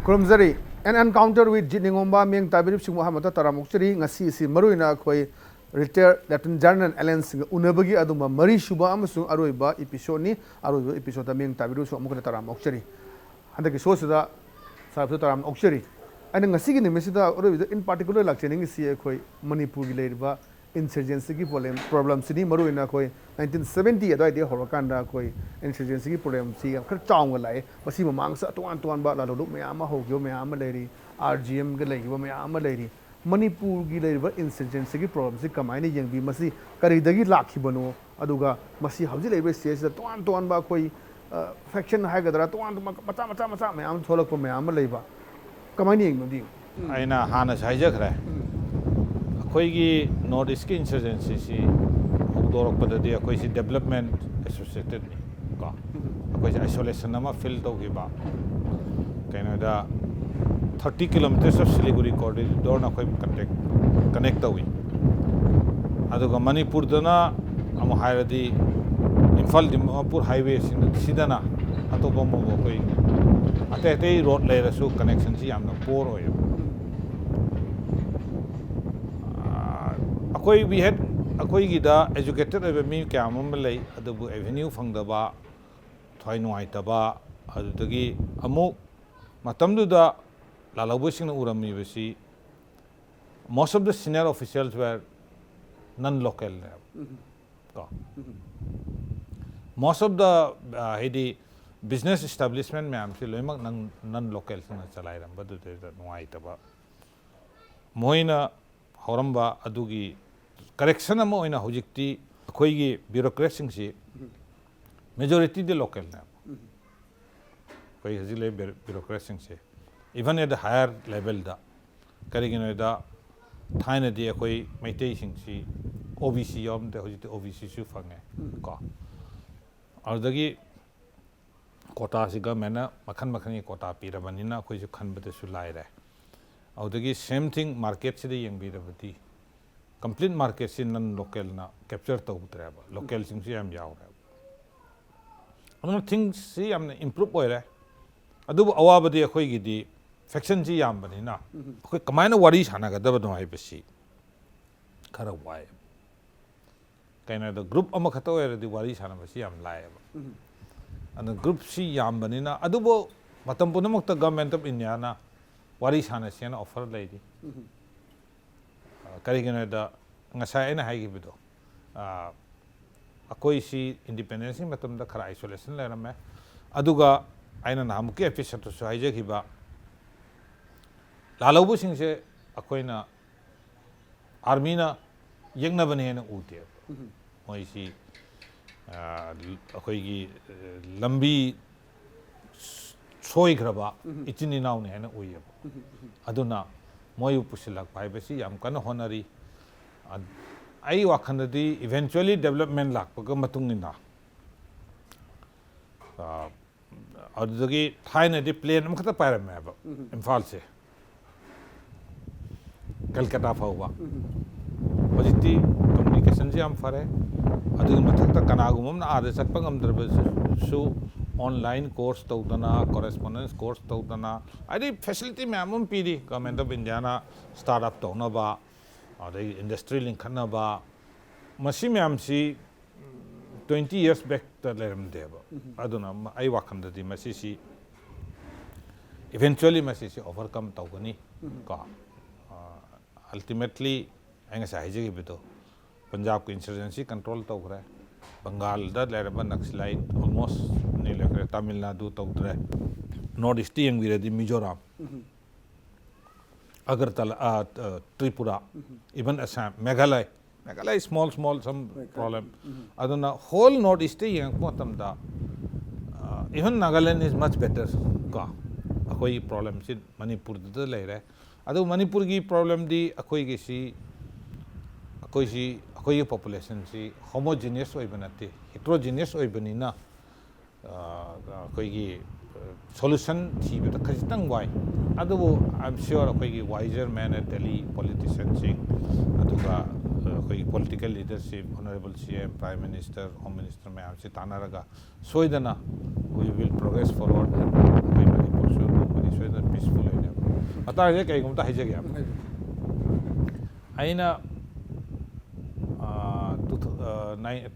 Kurumzari, an encounter with Jit Ningomba Ming Tabirip Singh Muhammad Taramoksari, Ngasi si Maruina Koi, retired Lieutenant General Alan Singh Unabagi Aduma Mari Shuba Amasu Aruiba episode ni Aru episode Ming Tabiru Mukata Taramoksari. Handaki Sosada Sabu Taramoksari. And Ngasi Mesida in particular like Chening si Koi Manipuri Leba insurgency problem Sini Maruina Koi 1970 idea Horakanda Koi insurgency problem see Kertong Lai, Basima Mangsa to one but Ladu Mayama Hogyo Mayama lady, RGM Galay, Mayama lady, Manipur Gileva insurgency problems, Kamani Yang be Masi, Karidagi Lakibano, Aduga, Masi Hausi Labor says that one Bakoi faction Hagadra, one Mata, Mayam Toloko Mayama Leva. Kamani Aina Hanas Hijack. ꯑꯩꯈꯣꯏꯒꯤ north ꯏꯁꯀꯤ ꯏꯟꯁꯔꯖꯦꯟꯁꯤꯁꯤ ꯍꯧꯗꯣꯔꯛꯄꯗꯗꯤ ꯑꯩꯈꯣꯏꯁꯤ development ꯑꯦꯁꯣꯁꯤꯌꯦꯇꯦꯗꯅꯤ ꯀꯣ ꯑꯩꯈꯣꯏꯁꯤ isolation ꯑꯃ feel ꯇꯧꯈꯤꯕ ꯀꯩꯅꯣꯗ 30 kilometers of Siliguri corridor ꯑꯩꯈꯣꯏ connect ꯇꯧꯏ ꯑꯗꯨꯒ ꯃꯅꯤꯄꯨꯔꯗꯅ ꯑꯃꯨꯛ ꯍꯥꯏꯔꯗꯤ ꯏꯝꯐꯥꯜ ꯗꯤꯃꯥꯄꯨꯔ ꯍꯥꯏꯋꯦꯁꯤꯗꯅ ꯑꯇꯣꯞꯄ ꯑꯃꯨꯛ ꯑꯩꯈꯣꯏ ꯑꯇꯩ ꯑꯇꯩ ꯔꯣꯗ ꯂꯩꯔꯁꯨ ꯀꯅꯦꯛꯁꯟꯁꯤ ꯌꯥꯝꯅ ꯄꯣꯔ ꯑꯣꯏꯌꯦꯕ we had a educated me Kamamale, Adabu Avenue Fangdaba, Toinuaitaba, Adutagi, Amu, Matamduda, Lalawishing Urami. Most of the senior officials were non local. Most of the business establishment, ma'am, non local, but Nuaitaba. Moina Horamba Adugi. Correction amo ina hojikti akoigi bureaucracy si majority the local na koi hazile bureaucracy si even at the higher level da karigino da thaina di akoi maitei sing si OBC yom de hojiti OBC su fange ko ardagi quota si government makhan quota pirabanina koi su khanbate su lai re audagi same thing market si de yang birabati complete market in non-local na capture to utreba local sing si am yaw reba things si am improve oire adu awabadi akhoi gi di faction ji yam bani na akhoi kamaina wari sana ga daba doi basi khara wai kaina the group ama khata oire di wari sana basi am lai ba and group si yam bani na adu bo matam punamak ta government of India na wari sana sian offer lai di karigino da ngasay na haigibido akoy si independence matam da khara isolation la rame aduga aina namuki episode to haije giba lalabu sing se akoina army na yengna bane na ute moi si akoy gi lambi soi graba itini naw ne na uye aduna Moyu Pusilak Pibasi, Yamkana Honari. I wakandadi eventually development lak Pagamatungina. Adagi Thina de plane Mukata Paramab in False Calcutta Fova. Positi communication jam fare Adu Matata Kanagum, Adesapangam Su. Online course taudana, correspondence course taudana. I did facility mamum PD, government of Indiana, startup taunaba, or the industry link kanaba. Masimam si 20 years back the lerem deba. I don't know, I work under the Masisi. Eventually Masisi overcome taugani. Ultimately, Angasai Bito. Punjab insurgency control taugra. Bengal da lereba Naxalite almost Tamil Nadu tautre North East yang di Mizoram Agartala Tripura even Assam Meghalaya small some problem aduna whole North East yang potam da even Nagaland is much better ka akoi problem si Manipur da lai re adu Manipur gi problem di akoi gi si akoi population si homogeneous oibanate heterogeneous oibanina akoigi solution thi beta khajitang wai adu I'm sure akoigi wiser man at Delhi politicians aduga akoigi political leadership honorable CM prime minister home minister me amsi tanaraga soidana we will progress forward and we will pursue सोना peaceful है अता है कई गुमता है जगह आइना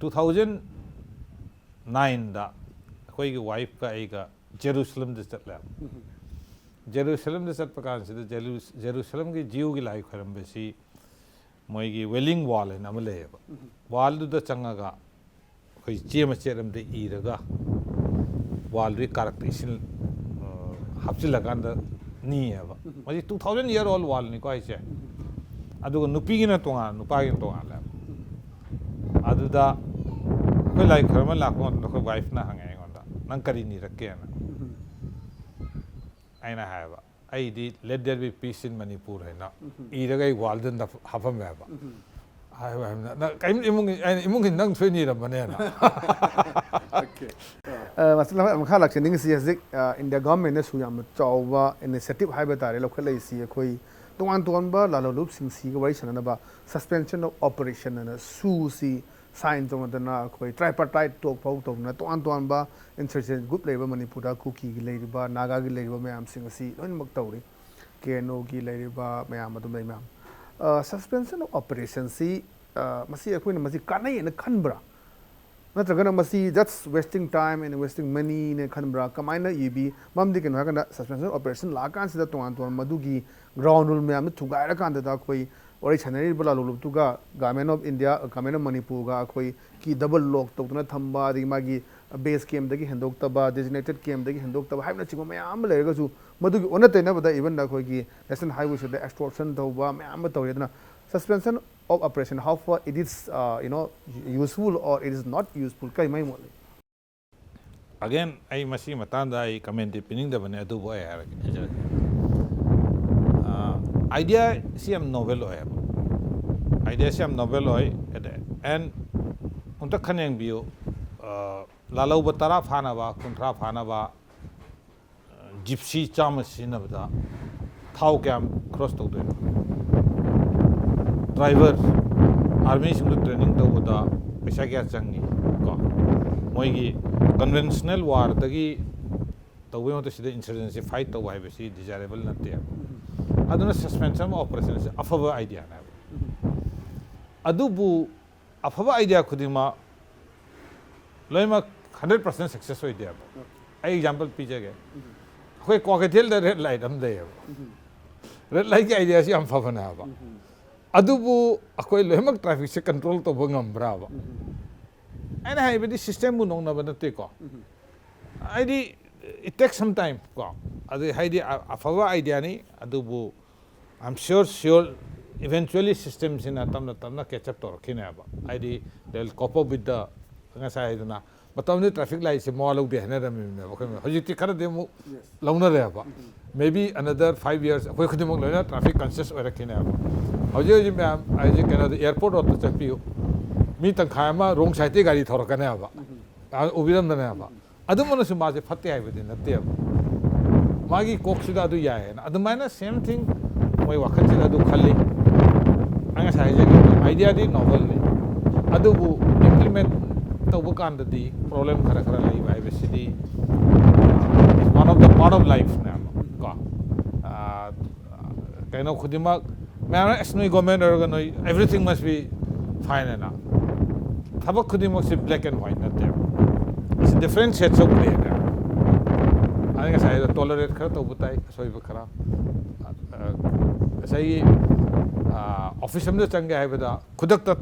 2009 दा कोई की वाइफ का एक जेरूसलम दे चला जेरूसलम दे चल प्रकार से जेरूसलम की जीव की लाइफ खरम बेसी मोई की वेलिंग वॉल है ना मले वॉल दु चंगा का कोई चेम चेरम दे इरगा वॉल री कैरेक्टराइजेशन हफ्चिल लगान दा नी है बा मजी 2000 ईयर ओल्ड वॉल नि को आइसे अदुग नुपी की ना तोंगा नुपा की तोंगा ले अदुदा कोई लाइक खरम लाको नको वाइफ ना हंगे गोंदा नंग करी नी रखे ना आइना है बा आई दी लेट देयर बी पीस इन मणिपुर है ना इरगा ई वॉल दन हफम है बा हाय बा ना काइम इमुंग नंग थ्वेनी रमने ना ओके मतलब मखा लक्षनिंग सी हजिक इंडिया गवर्नमेंट ने सुयाम चाववा इनिशिएटिव हाइबे तारे लखलै सी कोई तोंगान तोंबा लालोलुप सिंग सी गवाई सननबा सस्पेंशन ऑफ ऑपरेशन न सू सी साइन तोंगदना कोई ट्राइपार्टाइट टॉक फाउ तोंगना तोंगान तोंबा इंसर्जेंट ग्रुप लेबा मणिपुरा कुकी की लेरिबा नागा की लेरिबा मयाम सिंग सी लोइनमक तौरी केनो की लेरिबा मयाम अदुम लै मयाम सस्पेंशन ऑफ ऑपरेशन सी मसी अखोइन मसी कानै न खनब्रा नत्रगना मसी just wasting time and wasting money ने खनब्रा कमाइना ईबी ममदि केनो हागना सस्पेंशन ऑपरेशन लाकान सिदा तोंगान तोंगान मदुगी ग्राउंड रूल में थुगाइर कांदा कोई और छनरी बला लोलुतुगा government of India government of Manipur गा कोई की डबल लॉक तौतना थंबा दि मागी बेस केम दगी हेंदोक्तबा डेजिग्नेटेड केम दगी हेंदोक्तबा हाइबना चिगो मयाम लेरगसु मदुगी ओनतेना बदा इवन दा कोई की नेशनल हाईवे से एक्सटॉर्शन तौबा मयाम तौरेदना suspension of operation how far it is useful or it is not useful kai mai mole again ai masi matanda ai comment pining da bane adu boy har idea siam novel oy idea siam novel oy and unta khaneng bio lalau batara phana ba kunthra phana ba gypsy chamas na bada thau kyam cross to do driver army सिंह training तौबदा पैसा क्या चंगी को मोगी conventional वार दगी तौबे मत सिदा insurgency fight तौ है बेसी डिजायरेबल नते अदुना सस्पेंशन ऑपरेशन से अफबा आइडिया ना अदुबु अफबा आइडिया खुदिमा लोइमा 100% सक्सेस होय दिया आई एग्जांपल पीजेगे कोई कोकेटेल द रेड लाइट हम दे रेड लाइट की आइडिया से हम फबना बा अदुबु अकोई लोहमक ट्रैफिक से कंट्रोल तो बंगम्ब्रावा एना हाइबदी सिस्टम बु नोंना बनते को आइडी इट टेक्स सम टाइम को अदु हाइडी अफवा आइडिया नि अदुबु I am sure eventually system सिना तमना कैच अप तो रखिनेबा आइडी they will cope up with the ngasa haiduna matamni traffic light se mall de hena ram me ko hojiti khara de mu launa re ba maybe another 5 years koi khudimok loina traffic conscious oi rakhine ba hoji me ai je kana airport ot chapiyo mi tang khama wrong side te gari thorakane ba ubiram dana ba adumana su ma je fatte ai bidi natte ba magi koksida adu ya hai na adumana same thing moi wakati adu khalli anga sai je idea di novel ne adubu implement तब कांद दी problem खरा खरा लाई बाय बेसिडी one of the part of life ना का canoe खुदिमा मैं एसनो गवर्नमेंट और गनो एवरीथिंग मस्ट बी फाइन ना थबक खुदिमा से ब्लैक एंड व्हाइट ना दे it's different shades of grey ना आने का शायद टॉलरेट खरा तो बताए सोई बखरा सही ऑफिस में चंगे है बता खुदक तक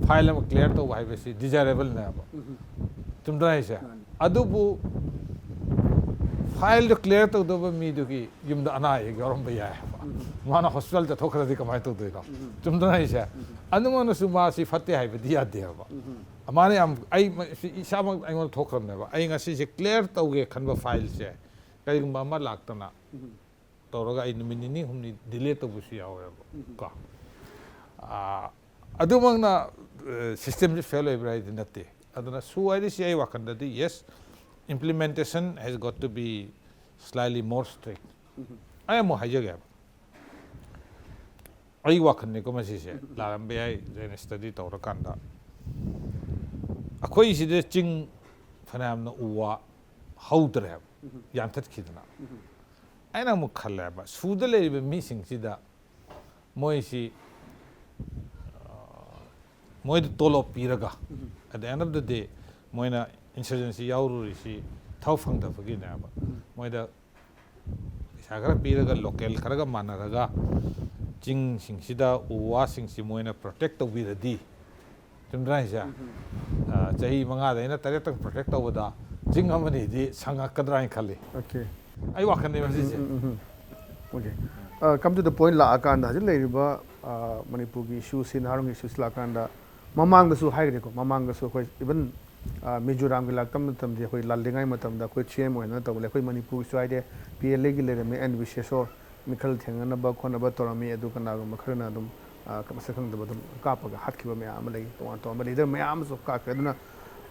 फाइल में क्लियर तो भाई बेसी डिजायरेबल ना तुम है से अदुबु फाइल जो क्लियर तो दो मी दुकी युम द अना है गरम भैया है माना हॉस्पिटल तो थोकरा दी कमाई तो देगा तुम है से अनुमान सुमा सी फते है दिया दे बा माने हम आई इसाम आई मन थोकरम ने बा आई ngasi से क्लियर तो गे खनबा फाइल से कई मा लागतना तौरगा आई मिनिनी हमनी डिले तो बुसी आवे का अदुमंगना सिस्टम से फेल होइब्रा नते अदना सुआइदि सिआई वाखंददि yes implementation has got to be slightly more strict I am hajaga ai wakhne ko masi se laram be ai zen study tawra kanda akhoi si de ching phanam na uwa haudre yan that khidna ꯑꯩꯅ ꯑꯃꯨꯛ ꯈꯜꯂꯦꯕ ꯁꯨꯗ ꯂꯩꯔꯤꯕ ꯃꯤꯁꯤꯡꯁꯤꯗ ꯃꯣꯏꯁꯤ ꯃꯣꯏꯗ ꯇꯣꯂꯣꯞ ꯄꯤꯔꯒ at the end of the day ꯃꯣꯏꯅ insurgency ꯌꯥꯎꯔꯨꯔꯤꯁꯤ ꯊꯕꯛ ꯐꯪꯗꯕꯒꯤꯅꯦꯕ ꯃꯣꯏꯗ ꯄꯩꯁꯥ ꯈꯔ ꯄꯤꯔꯒ ꯂꯣꯀꯦꯜ ꯈꯔꯒ ꯃꯥꯟꯅꯔꯒ ꯆꯤꯡꯁꯤꯡꯁꯤꯗ ꯎ ꯋꯥꯁꯤꯡꯁꯤ ꯃꯣꯏꯅ ꯄ꯭ꯔꯣꯇꯦꯛ ꯇꯧꯕꯤꯔꯗꯤ ꯆꯨꯝꯗ꯭ꯔꯥ ꯍꯥꯏꯁꯦ ꯆꯍꯤ 5ꯗꯩꯅ 8ꯇꯪ ꯄ꯭ꯔꯣꯇꯦꯛ ꯇꯧꯕꯗ ꯆꯤꯡ ꯑꯃꯅꯤꯗꯤ ꯁꯪꯉꯛꯀꯗ꯭ꯔꯥ ꯍꯥꯏꯅ ꯈꯜꯂꯤ ꯑꯩ ꯋꯥꯈꯜꯅꯤ ꯃꯁꯤꯁꯦ Okay. Come to the point la akanda hajil leiriba Manipuri issues Narong issues la akanda mamang da su haigre ko mamang da su koi even Mizoram gi laktam tam je koi laldengai matam da koi chem hoina ta bole koi Manipur su aide PLA gi lere me and visheso mikhal thengana ba khona ba torami edu kana ga makhrana dum kamasakhang da badum kapa ga hatkiba me am lei to ma leader me am so ka kaduna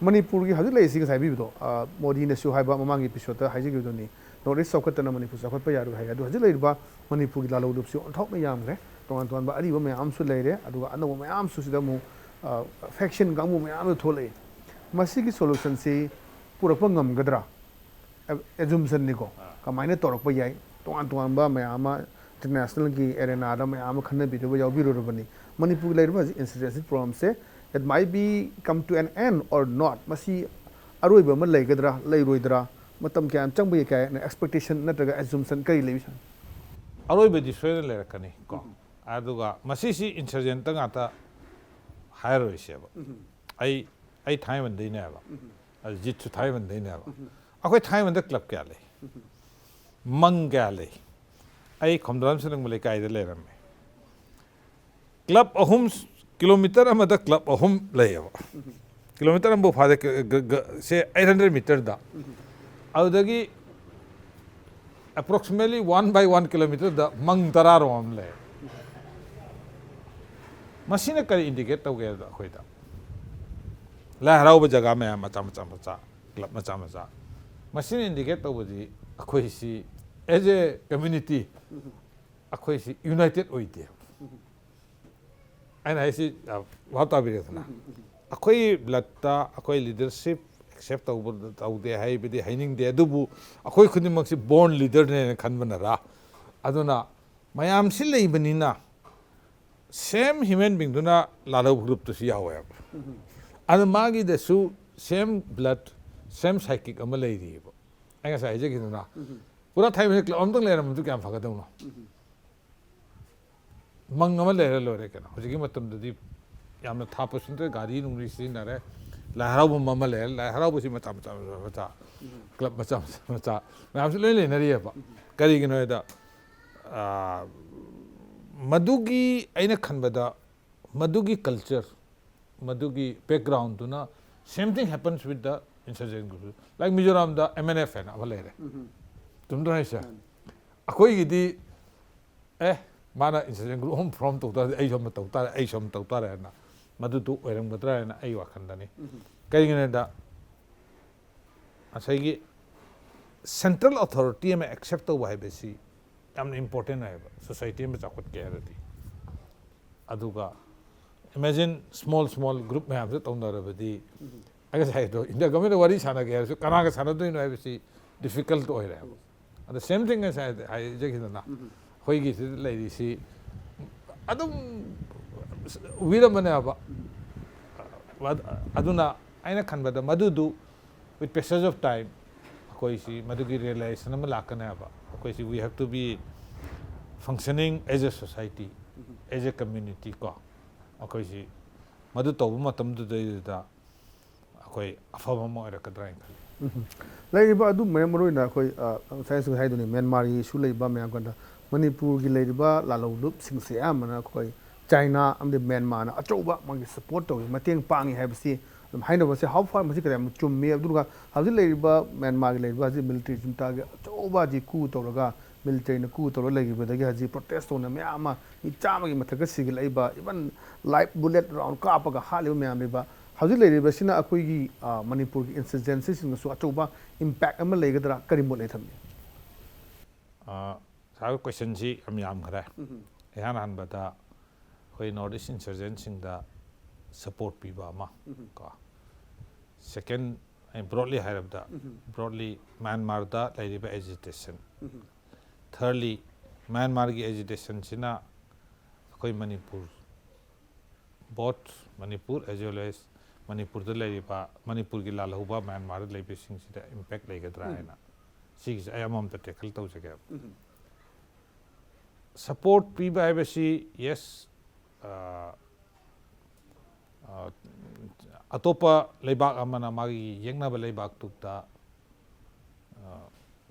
Manipur gi hajil leisi ga sai bi do Modi ne su haiba mamang episode ta haji gi do ni Northeast Sokatana Manipur Sakapa Yaru Hayadu Hajilba Manipur Lalu Dupsi on top Mayam, Toan ba Ariba Mayam Sulere, Adu Anu Mayam Susidamu faction Gamu Mayam Tole. Masiki solution say Purapangam Gadra Azumsan Nico, Kamine Torpayai, Toan ba Mayama, International Gi Erenada Mayama Kanabi, Yabi Manipur was incident from say it might be come to an end or not. Masi Aruba Malay Gadra, Lay Ruidra. Matam kya chang bhi kya expectation nataga assumption kari levisan aroi be soil le rakani ko aduga masisi insurgent ta ngata hire seba ai thai ban dei ne ba jit chu thai ban dei ne ba akoi thai ban da club kya le mang kya le ai khomdram senang male kai de le ram club ahum kilometer amada club ahum le ba kilometer ambo phade se 800 meter da Audagi approximately 1 by 1 kilometer the mang tararom le. Machine kari indicate tau gaya hoida. La harau bajaga me macha club macha. Machine indicate tau badi akoi si as a community akoi si united oite. And I see what abire na. Akoi blatta akoi leadership accept taude hai bidi haining de adubu akoi khudimak si born leader ne khanbana ra aduna mayam si leibanina same human being duna lalo group to si yawe adu magi de su same blood same psychic ama lei ri bo anga sai je kiduna pura thai me klom tang leram tu kyam phaka dawno mang ama le lo re kana hojigi matam dadi yamna thapasun te gari nungri sin na re La harau mama le la harau busi macam club macam मैं आपसे ले लेना रही है पा करी कि नोएदा मधुगी ऐने खनबदा मधुगी culture मधुगी background तो ना same thing happens with the insurgent group like Mizoram the MNF है ना वाले रे तुम तो ऐसा अकोई किदी माना insurgent group हम from तो उतार ऐसा हम तो उतार है ना मधु तो एरंग बतरा है ना ऐ वाखंडा ने कहीं के नेदा अच्छा ये central authority में accept तो वह बेसी यामने important है society में चाकुत क्या है रहती अदुगा imagine small group में हमसे तो उन्नत रहती अगर साइड तो इंडिया गवर्नमेंट वाली साना क्या है सो कनाक साना तो इन्हें बेसी difficult तो है रहा है the same thing है शायद आई जगह ना होई की चीज़ ले दी सी अदुम वीरमने अब अदुना आइना खनबदा मधुदु with passage of time कोई सी मधुगी realization में लाकने अब कोई सी we have to be functioning as a society as a community को कोई सी मधु तो वो मतम तो दे देता कोई अफवाह में और कदराइन लाइक इबा अदु मैं मरोई ना कोई साइंस का है दुनी म्यांमार इशू ले इबा मैं आपका मणिपुर की ले इबा लालो लुप सिंह से आम ना कोई चाइना अमदे म्यांमार ना अचौबा मांगी सपोर्ट तो मतेंग पांगी है बसी हाइना बसे हाउ फार मसी करे चुम मे अब्दुलगा हाउजी ले इबा म्यांमार की ले इबा जी मिलिट्री जुंटा के अचौबा जी कू तोरगा मिलिट्री ने कू तोर ले इबा दगे हाजी प्रोटेस्ट होना म्यामा इ चामा की मथक सिगल इबा इवन लाइव बुलेट राउंड कापगा हालिबा म्याम इबा हाउजी ले इबा सिना अकोई की मणिपुर की इंसर्जेंसी सिंग सु अचौबा इंपैक्ट अम लेगदरा करिमो ले थमी साग क्वेश्चन जी अम्याम खरा यान हनबदा कोई नॉर्थ ईस्ट इंसर्जेंट सिंग दा support piba ma ka second broadly harabda broadly Myanmar da laiba agitation thirdly Myanmar gi agitation sina akoi Manipur both Manipur as well as Manipur da laiba Manipur gi lalhuba Myanmar da laibe sing sida impact laigadra haina sig ayamam ta tackle tau jage support piba haibasi yes atopa leibak amana magi yengnaba leibak tukta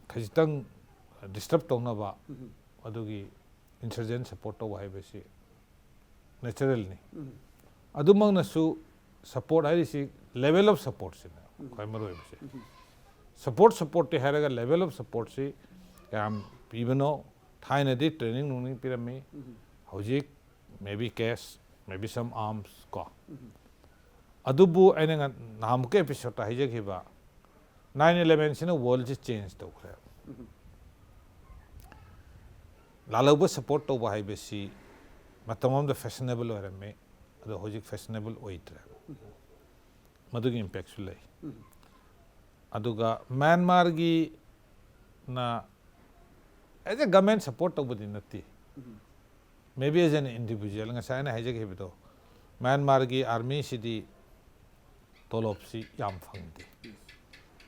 khajitang disturb tawnaba adugi insurgent support taw haibasi natural ni adumang nasu support haisi level of support sina kai maru haibasi support te haraga level of support si yam pibano thaina di training nung pirami hojik maybe cash maybe some arms ko adubu aina namuke episode ta hijakiba 9/11 sina world ji change to khre laloba support to ba haibesi matamam da fashionable orame ado hojik fashionable oitra madugi impact sulai aduga Myanmar gi na as a government support to budi nati maybe as an individual nga sai na hijakibido Myanmar gi army sidi tolop si yam phangdi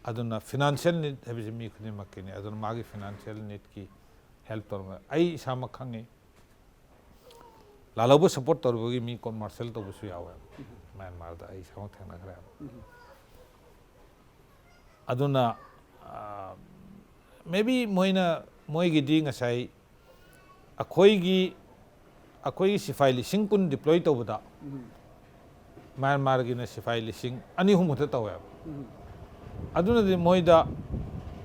aduna financial need habisi mi khuni makini aduna magi financial need ki help torma ai sama khangi lalobu support torbogi mi commercial to busu yawa Myanmar da ai sama thana gra aduna maybe moina moigi di nga sai akhoi gi sifai lising kun deploy to buda Myanmar gi na sifai lising ani humuta tawa aduna di moida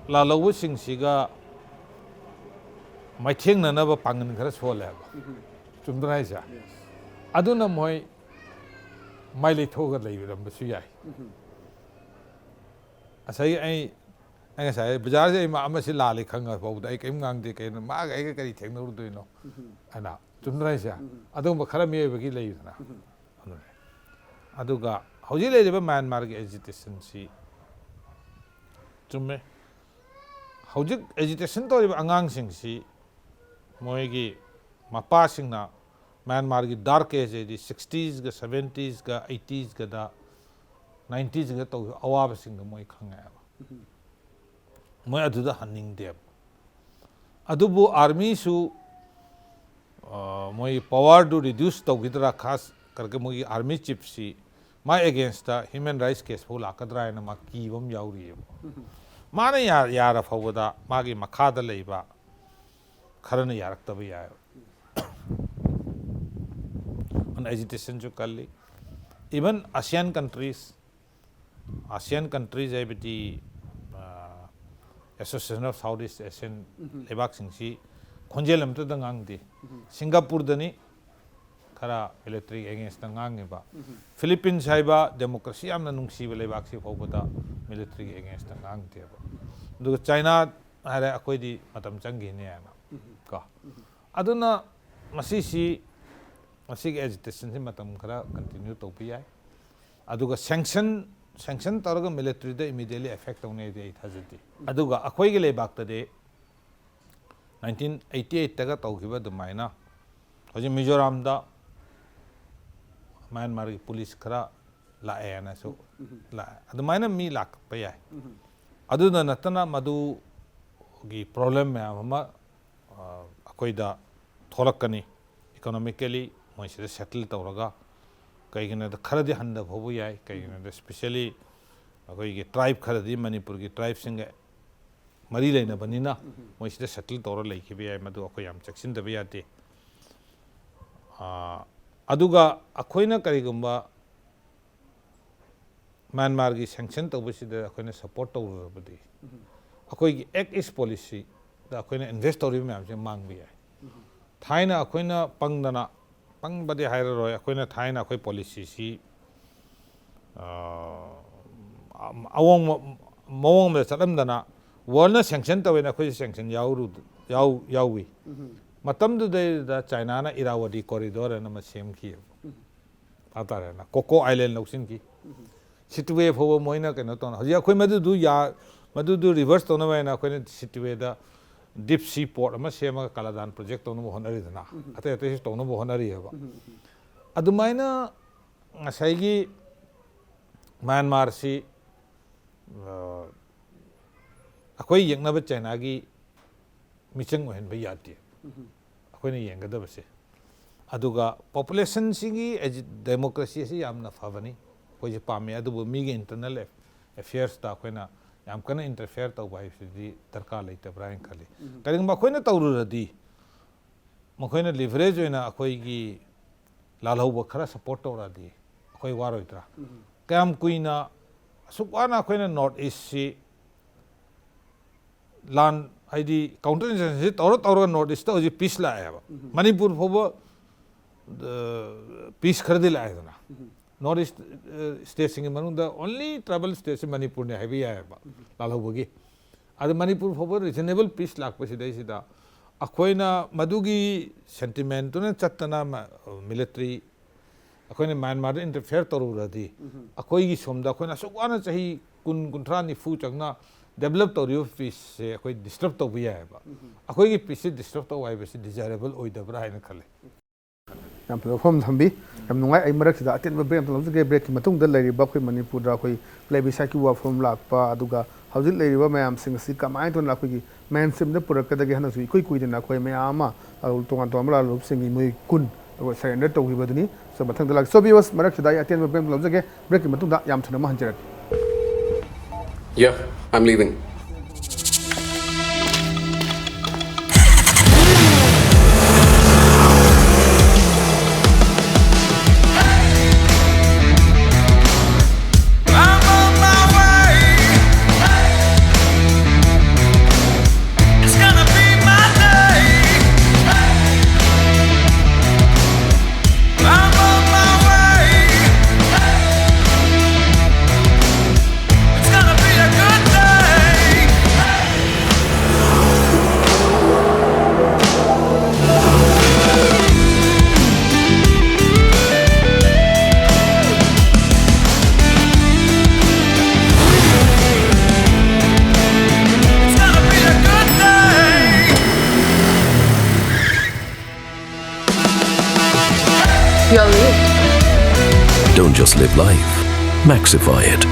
lalobu sing siga maitheng na ba pangan khara sole ba chumdra isa aduna moi mai le thoga leibiram ba su yai asai ai anga sai bazaar se ma amasi la le khanga ba ai kaim ngang de kai ma ga ai kari theng ru do no ana chumdra isa adum ba khara me ba gi lei na aduga hauji le ba Myanmar gi agitation si chumme hauji agitation to ba angang sing si moigi mapa singna Myanmar gi dark age di 60s ga 70s ga 80s ga da 90s ga to awab sing moi khanga moi aduda hanning de adubu army su moi power to reduce to gidra khas karke moi army chief si my against the human rights case full akadra na ma ki bom yauri mana yara fawada magi makhada leiba kharana yarak tabi ya on agitation jo kalli even ASEAN countries ai biti Association of Southeast Asian lebak singsi khonjelam ta dangang di Singapore dani khara military against dangang ba Philippines haiba democracy amna nungsi lebak si fawada military against dangang de ba du China hare akoi di matam changi ne na ka aduna masisi agitation si matam khara continue to pi ai aduga sanction taraga military da immediately affect tawne de thajati aduga akoi ge lebak ta de 1988 taga tawkiba dumaina hoji Mizoram da Myanmar gi police khara la na so la adumaina mi lak pa ai aduna natana madu gi problem ma akoida thorakani economically moi se settle tawraga kaigina da kharadi handa bhobu yai kaigina da especially akoi ge tribe kharadi Manipur gi tribe singa mari leina banina moi se settle tawra leiki bi yai madu akoi yam chaksin da bi yate aduga akoina karigumba Myanmar gi sanction tawbusida akoina support tawrabadi akoi gi act is policy da akoina invest tawri myam se mang bi yai thaina akoina pangdana pangbadi hairaroi akoina thaina akoi policy si awong mawong me chalamdana world sanction tawena akoi sanction yawi matam du da China na Irrawaddy corridor na ma sem ki atara na Coco Island loksin ki situe phobo moina keno ton hoji akoi madu du reverse tona na akoi situe da deep sea port ama sema kaladan project tonu honari dana ate ate tonu honari haba adumaina ngasai gi Myanmar si akoi yengna ba China gi michang ohen ba yati akoi ni yenga da base aduga population sigi democracy si yamna favani koi je pame adu mi gi internal affairs ta koi na yam kana interfere tau bai si tarka leita brain khali karing ba koi na tawru radi makoi na leverage oina akoi gi lalhau ba khara support tawra di akoi waroi tra kam kuina sukwana koi na north east si land ID counter insurgency tawra north east ta peace la aya Manipur phoba peace khardil aya na north east state sing manunda only tribal state se Manipur ne heavy aya ba lalhau bagi ad Manipur phoba reasonable peace lak pasi dai sida akoina madugi sentiment to na chatana military akoina Myanmar interfere toru radi akoi gi somda akoina sukwana chahi kun kunthra ni fu changna develop toriyo peace se akoi disturb to biya ba akoi gi peace disturb to wai besi desirable oidabra haina khale yam platform thambi yam nungai ai marak sida aten break am lomse break ki matung da leiri ba khoi Manipur da khoi plebiscite ki form lakpa aduga haujil leiri ba mayam sing si kamai ton la khoi gi mainstream da purak da ge hana sui koi koi na khoi mayama al tongan ton la lup sing moi kun ago surrender to gi baduni so mathang da lag so viewers marak sida aten break am lomse ge break ki matung da yam thuna ma hanjarat Yeah, I'm leaving. You're lit. Don't just live life, maxify it.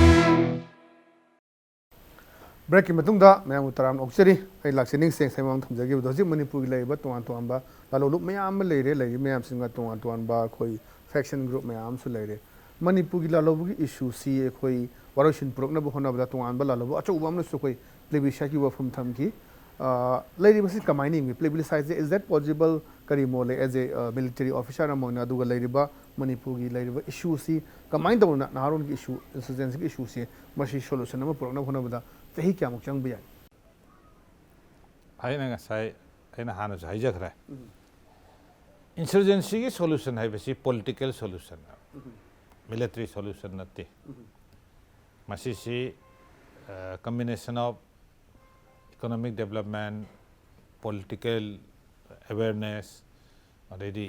break ki matung da mayam utaram okseri ai laksining seng saimang thamjagi doji Manipur gi leiba tuan tuan ba lalo lup mayam leire leiri mayam singa tuan tuan ba khoi faction group mayam su leire Manipur gi lalo gi issue si khoi waroshin prokna bu hona ba tuan ba lalo achu bam su khoi plebiscite ki wa from tham ki leiri basi kamaini mi plebiscite is that possible kari mo le as a military officer amona du ga leiri ba Manipur gi leiri ba issue si kamain da na naron gi issue insurgency gi issue si masi solution ma prokna hona ba chahi kya muk chang biya haina ngasai haina hana jai jakhra insurgency ki solution hai basi political solution military solution natte masi si combination of economic development political awareness already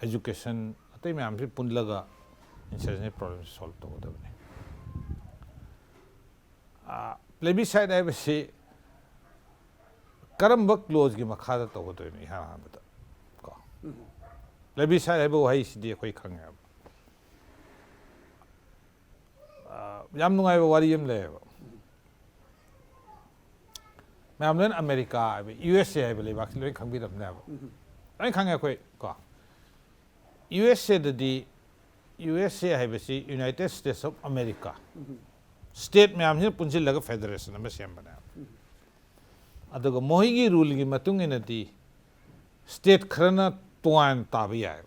education atai me amsi punlaga insurgency problem solve to godabne plebiscite hai basi karamba clause gi makhada to godo ni ha bata ko plebiscite hai bo hai sidi khoi khanga yam nungai ba wari yam le ma'am ने America USA है बोले बाकी लोग खंबी रखने अब अरे खंगे कोई को USA ददी USA है बसी United states of America state में हमने पुंजी लगा फेडरेशन में सेम बना अदोग मोहिगी रूल की मतुंगे नदी स्टेट खरना तुआन ताबी आए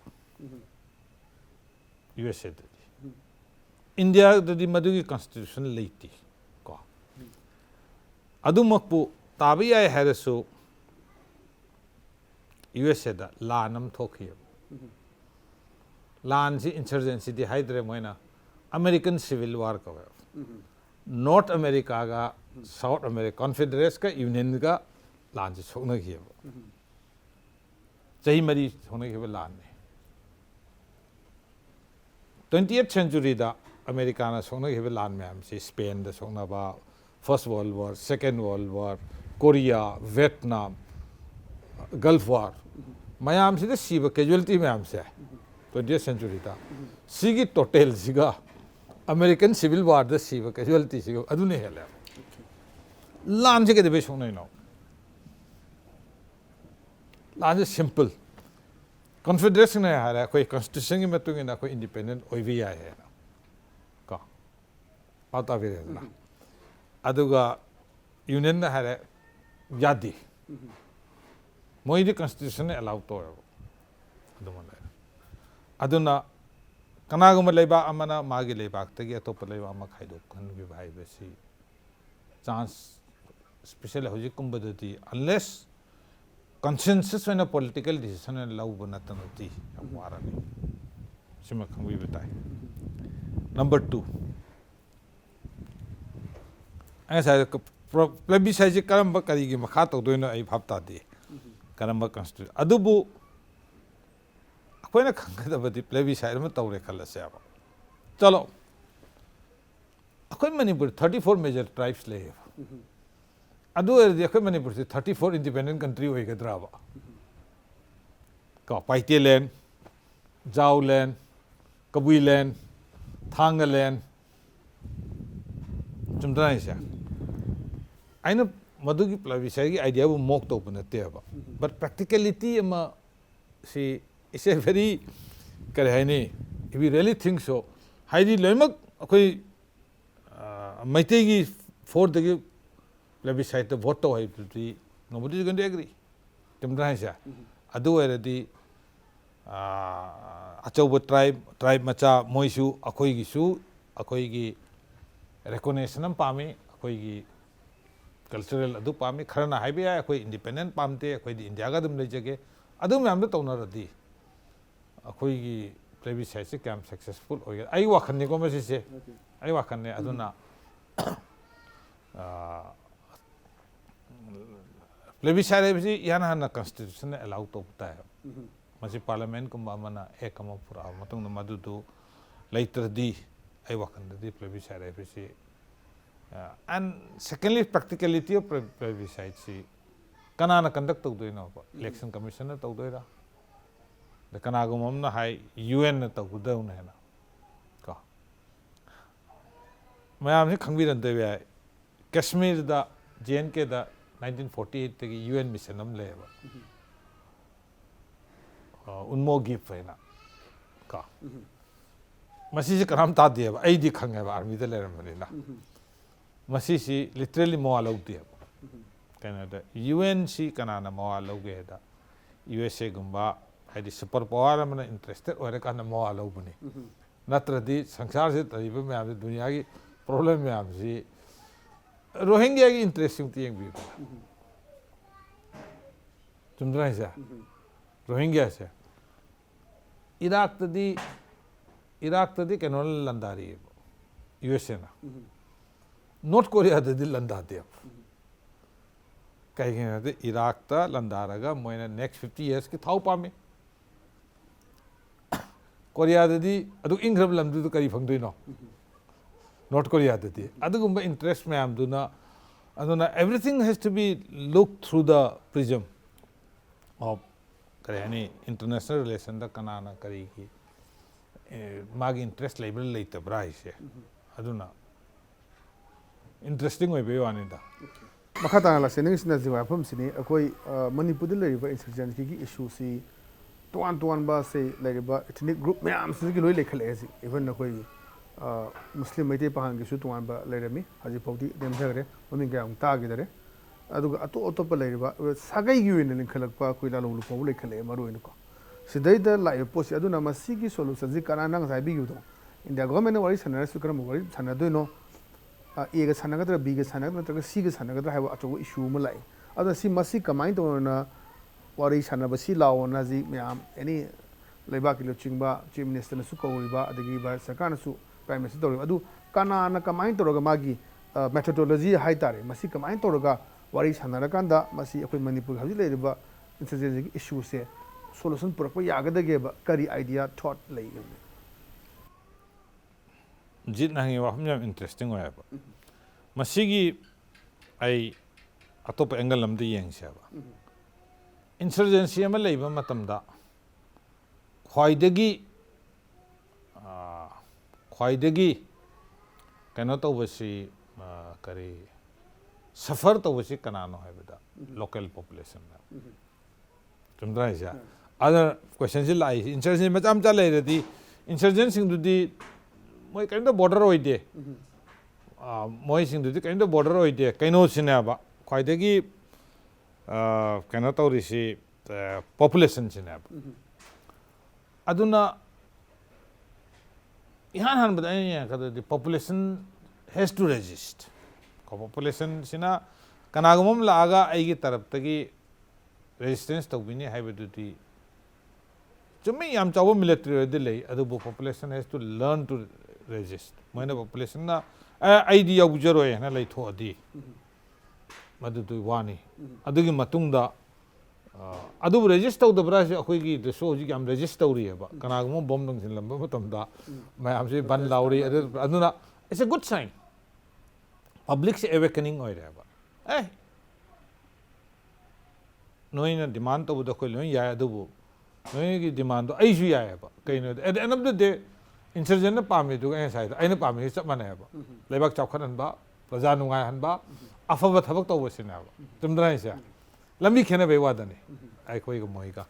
USA ददी इंडिया ददी मधुगी कॉन्स्टिट्यूशन लेती को अदुमकपु ताबी आए हैरसु USA दा लानम थोखी लान सी इंसर्जेंसी दी हाइद्रे मोइना अमेरिकन सिविल वार का नॉर्थ अमेरिका का साउथ अमेरिका कॉन्फेडरेशन का यूनियन का लान से सोना किया सही मरी सोने के लान ने 20th century दा अमेरिका ना सोना के लान में हम से स्पेन दा सोना बा first world war second world war Korea, Vietnam, Gulf War, mayam se siba casualty mayam se 20th century ta sigi total siga American Civil War the siba casualty siga adune hele lan se ke de shonai no lan is simple confederation hai hara koi constitution ki matung ina koi independent oivi hai ka pata vire na aduga union na hara yadi moi di constitution allow to aduna kanaguma leiba amana magi leiba tagi atop leiba ama khaido kan bi bhai besi chance especially hoji kumbadati unless consensus when a political decision and love banatanati amwarani sima khangwi batai number 2 aisa plebiscite karamba kari gi makha to doina ai bhapta de karamba constitution adubu akoina khangada plebiscite ma tawre khalase aba chalo akoin manipur 34 major tribes le adu akoin manipur 34 independent country hoy gadra ba ka paite land jaw land kabui land thang land chumdra isa aina madugi plebiscite gi idea bu mok to banate ba but practicality ama see it's a very karhaini if we really think so haidi loimak akoi maite gi for the plebiscite the vote to nobody is going to agree chumdra isa adu eradi achauba tribe macha moisu akoi gi su akoi gi recognition am pami akoi gi cultural adu pami kharana haibe akoi independent pamte akoi di india ga dum lejage adu myam da tonaradi akoi gi plebiscite se kam successful hoye ai wakhan ni ko mesi se ai wakhan ne aduna plebiscite bisi yana hana constitution allow to ta hai masi parliament ko mana ekama pura matung na madudu laitradi ai wakhan di plebiscite bisi and secondly practicality of plebiscite si kanana conduct to do no election commission to do ra the kanagumam na hai UN na to do na na ka mayam ni khangbi ran de Kashmir da JNK da 1948 te UN mission am le ba unmo give na ka masi se karam ta de ba ai di khang ba army de le ram na masi si literally mo allow de Canada UN si kanana mo allow ge da USA gumba haidi super power amana interested ore kana mo allow bune natradi sangsar se tariba me am dunia ki problem me am si Rohingya ki interesting thing bi chumdra isa Rohingya se Iraq tadi kanol landari USA na North Korea tadi landate kai ge Iraq ta landaraga moina next 50 years ki thau pame Korea tadi adu ingrab lamdu kari phangdoi no North Korea tadi adugumba interest me am duna aduna everything has to be looked through the prism of karani international relation da kanana kari ki magi interest label leita brai se aduna interesting way be wani da makha ta la sening sina jiwa pham sini akoi manipur de leriba insurgency ki issue si tuan ba se leriba ethnic group me am si ki loi lekhale si even na koi Muslim maite pahang ki su tuan ba lerami haji pawdi dem jagre mami ga ta gi dare aduga ato pa leriba sagai gi win lekhalak pa koi la lu paw lekhale maru en ko sidai da la post aduna masi ki solution ji kana nang sai bi gi do india government wari sanara su kram wari sanado no A ga sanagadra B ga sanagadra natra C ga sanagadra hai acho issue ma lai ada si masi kamai to na wari sanaba si law na ji myam any leiba ki lo chingba chief minister na su ko riba adagi ba sarkar na su prime minister to adu kana na kamai to ga magi methodology hai tare masi kamai to ga wari sanara kanda masi akoi manipur haji le riba insurgency issue se solution purakpa yagadage ba kari idea thought lai Jit Ningomba yam interesting way ba masigi ai atop angle lam di yang siya ba insurgency ama leiba matamda khwaidagi kano to basi kari suffer to basi kanano hai beda local population na tumdra isya other questions lai insurgency macham cha lai redi insurgent sing du di moi kind of border oide moi sing du di kind of border oide kaino sina ba khwaidagi kano to risi population sina ba aduna ihan the population has to resist. Population sina kanagumam laga aigi taraptagi resistance to bini habiduti. Chumi yam chawo military delay adubu population has to learn to resist. Mana population na idea bujaro na lai tho adi. Madutu wani. Adugi matungda adu register the brush akhoi the show ji am register ri ba kanagum bomb dong sin lamba matamda mai am se ban lauri aduna it's a good sign public se awakening oi ra ba noina demand to the khoi lo ya adu noi gi demand ai su ya ba kaino at the end of the day insurgent na pami du ga sai ai na pami chap mana ba lebak chap khan ba praja nungai han ba afaba thabak to wasina ba tumdra isa lambi khene be wadani ai khoi go moi ka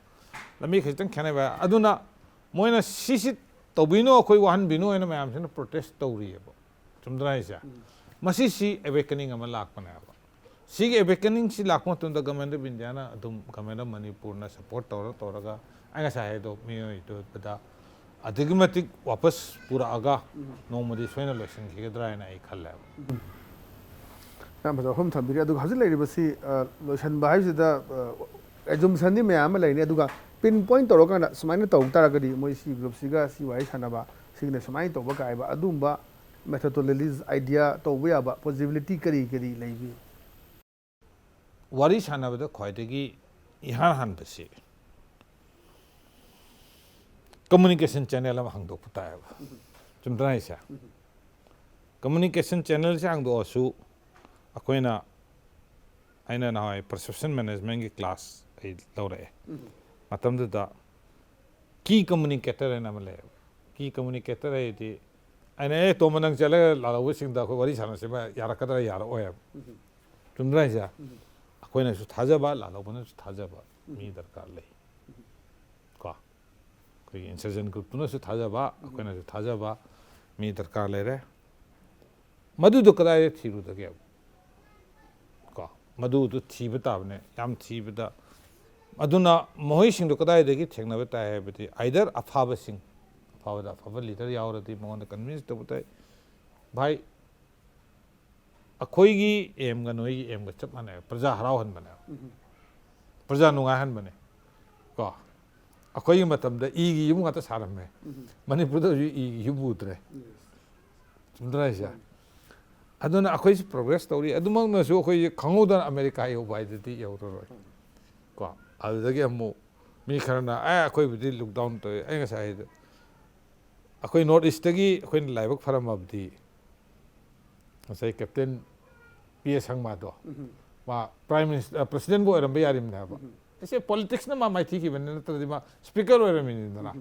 lambi khitang khene ba aduna moina sisi tobino khoi wan bino ena mayam sina protest tawri ba tumdra isa masi si awakening ama lak pana ba si awakening si lak mo tunda government of India na adum government of Manipur na support toraga anga sai do mi to bada adigmatic wapas pura aga no modi soina election ki dra na ai khalla Nam hom thambiri adu hazil lai basi lotion bahai sida assumption ni me am lai ni aduga pinpoint toro kana sumaina tau taragadi moi si group siga si wai sanaba signe sumai to ba kai ba adumba methodologies idea to we ba possibility kari lai bi wari sanaba da khwaidagi ihan han basi communication channel am hangdok puta ba chumdra isa communication channel se hangdo asu akoina aina na perception management ki class ai lore matam da key communicator ena male key communicator ai di aina to manang chala la wising da ko wari sana se ba yara kadra yara oya tumdra ja akoina su thaja ba la bana su thaja ba mi darkar lai ka koi insurgent group tuna su thaja ba akoina su thaja ba mi darkar lai re madu do kadai thiru da ge madu tu thiba tabne yam thiba da aduna mohoi sing do kadai degi thekna bata hai bati either afaba sing afaba leader yaurati mon da convince to bata bhai akhoi gi em ga noi gi em ga chap mane praja harau han bane praja nunga han bane ko akhoi gi matam da i gi yum ga ta saram me manipur da i gi yum utre chundra ja aduna akhoi progress story adumang na so akhoi khangodan america yo bai de yo ro ko adagi amu mi kharna akhoi bi lockdown to ai nga sai akhoi north east gi akhoi laibak pharam abdi sai captain ps hangma do ma prime minister president bo eram yarim na ba ese politics na ma mai thi ki ben na to di ma speaker eram ni na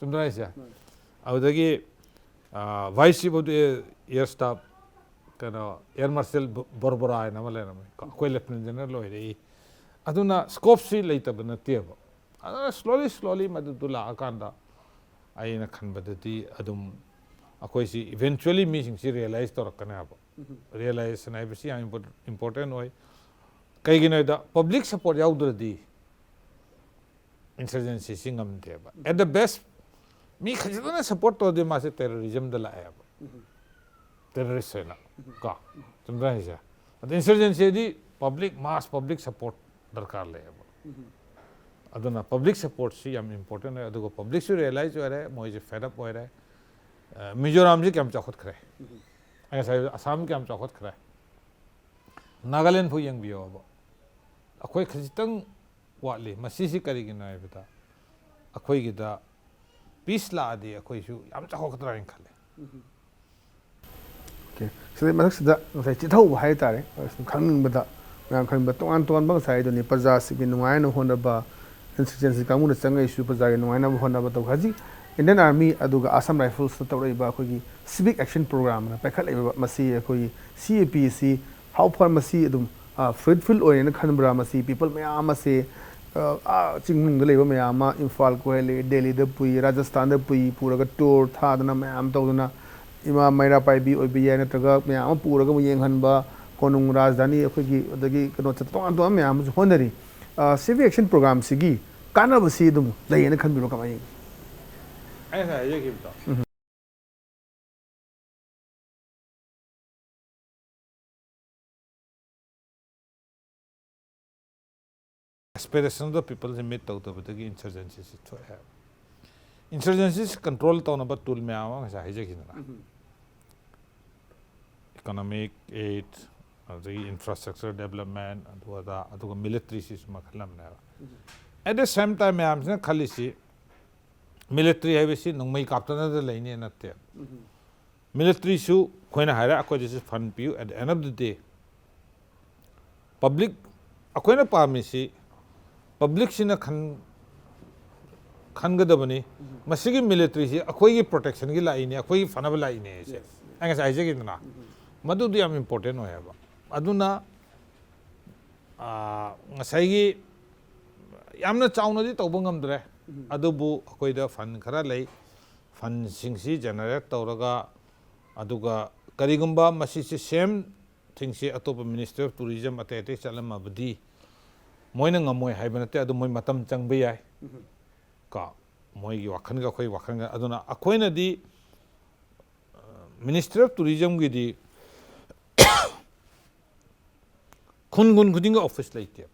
tumdra isa adagi vice chief of the air staff kana air marshal borbora na male na ko lieutenant general lo ri aduna scope si leita bana teba aduna slowly madula akanda aina khan badati adum akoi si eventually me sing si realize to rakana ba realize na bisi important oi kai gina da public support yaudra insurgency singam teba at the best me khajana support to de ma se terrorism da la ba terrorist na ka tumra isa the insurgency di public mass public support darkar le aduna public support si am important hai adugo public su realize ho raha hai moi je fed up ho raha hai mizoram ji kam chakhot khare aisa assam kam chakhot khare nagaland phu yang bio ba akhoi khajitang wali masi si kari gi nai beta akhoi gi da peace la adi akhoi su am chakhot khare in khale okay so the max da sai chi thau hai ta re khang ning bada ma'am खन तोान तोान बंग side ने प्रजा सिगी नुआयन होनबा insurgency कांगुन चंगै सु प्रजा गे नुआयन होनबा तो हजी Indian army अदुगा असम राइफल्स तौरइबा अखोगी सिविक एक्शन प्रोग्राम ना पैखलइबा मसी अखोगी CAPC हाउ फार मसी अदुम फ्रूटफुल ओयन खनब्रा मसी पीपल मैम से चिंगनुंग लेबा मैम इम्फाल को ले दिल्ली द पुई राजस्थान द पुई पूरगा टूर थादना मैम तौदना इमा मैरा पाइबी ओइबी याय नत्रगा मैम पूरगा येंगहनबा कोनुंग राजधानी अखोगी अदगी कनो तोान तोान ma'am honorary civic action programme सिगी कानबसी दुम लेयन खनबिरो कमाई ऐसा है ये कि बताओ aspiration of the people से meet तौर पर कि insurgency से तो है insurgency से control तो ना बट tool में आवा ऐसा है कि ना economic aid the infrastructure development अदुगा military से मखलम ना at the same time में हमने खाली सी military है वैसे नंगे काप्टन तो लेने ना थे military सु कोई ना हायरा अकोई जैसे fund पियो at the end of the day public अकोई ना पामी सी public सिना खनगदबनी मसिगी military सी अकोई की protection की लाइने अकोई की फनब लाइने ऐसे ऐसा ऐसे कि ना मधु दिया में important हो है बा अदुना सही यामना चाउना दी तौबंगम दरे अदुबु अकोई दा फन खरा लई फन सिंगसी generate तौरगा अदुगा करिगुम्बा मसी से same thing से अतोप ministry of tourism अते चलम अबदी मोइना ngमोय हाइबनते अदु मोय मतम चंगबे याय का मोय की वाखन का कोई वाखन का अदुना अखोइना दी मिनिस्ट्री ऑफ टूरिज्म की दी खुन गुन खुदिंग ऑफिस लाइते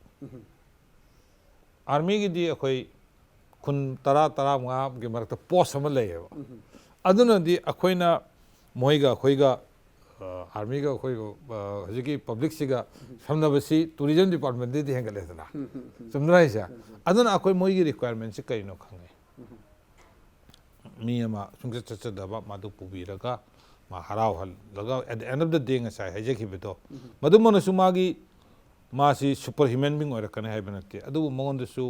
आर्मी की दी अखोई खुन तरा तरा मा के मरत पोस्ट हम लेबा अदुना दी अखोइना मोयगा अखोइगा आर्मी का कोई हजिकी पब्लिक सिगा समनबसी टूरिज्म डिपार्टमेंट दे हेंगले तना समराइसा अदुना अकोई मोई रिक्वायरमेंट से कइनो खंगे मी अमा सुंगसे चचदबा मादु पुबीरगा मा हराव हल लगा at the end of the day ngasai हजेकी बेतो मदु मनसु मागी मासी सुपर ह्यूमन बीइंग ओरकने हाइबनते अदु मंगोंदसु